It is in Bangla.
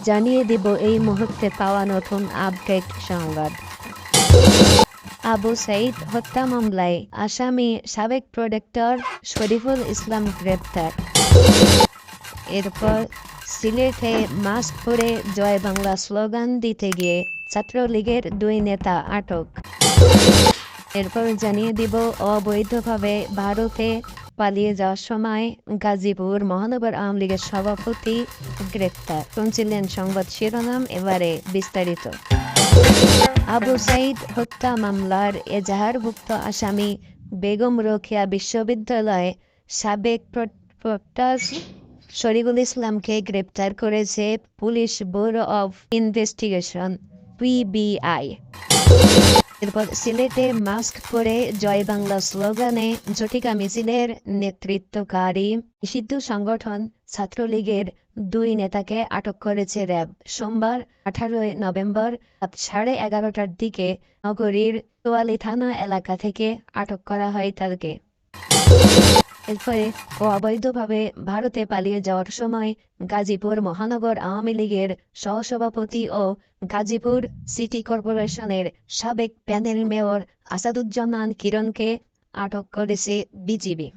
জানিয়ে দিব এই মুহূর্তে পাওয়া নতুন আপডেট সংবাদ। আবু সাইদ হত্যা মামলায় আসামি সাবেক প্রোডাক্টর শরীফুল ইসলাম গ্রেপ্তার। এরপর সিলেটে মাস্ক পরে জয় বাংলা স্লোগান দিতে গিয়ে ছাত্রলীগের 2 নেতা আটক। এরপর জানিয়ে দিব অবৈধভাবে ভারতে পালিয়ে যাওয়ার সময় গাজীপুর মহানগর আওয়ামী লীগের সভাপতি গ্রেপ্তার। শুনছিলেন সংবাদ শিরোনাম, এবারে বিস্তারিত। আবু সাইদ হত্যা মামলার এজাহারভুক্ত আসামি বেগম রোকেয়া বিশ্ববিদ্যালয়ে সাবেক প্রক্টর শরীফুল ইসলামকে গ্রেপ্তার করেছে police bureau of investigation PBI. এরপর সিলেটে মাস্ক পরে জয় বাংলা স্লোগানে ঝটিকা মিছিলের নেতৃত্বকারী নিষিদ্ধ সংগঠন ছাত্রলীগের 2 নেতাকে আটক করেছে র্যাব। সোমবার 18 নভেম্বর রাত 11:30টার দিকে নগরীর তোয়ালি থানা এলাকা থেকে আটক করা হয় তাদেরকে। এরপরে অবৈধভাবে ভারতে পালিয়ে যাওয়ার সময় গাজীপুর মহানগর আওয়ামী লীগের সহসভাপতি ও গাজীপুর সিটি কর্পোরেশনের সাবেক প্যানেল মেয়র আসাদুজ্জামান কিরণকে আটক করেছে বিজিবি।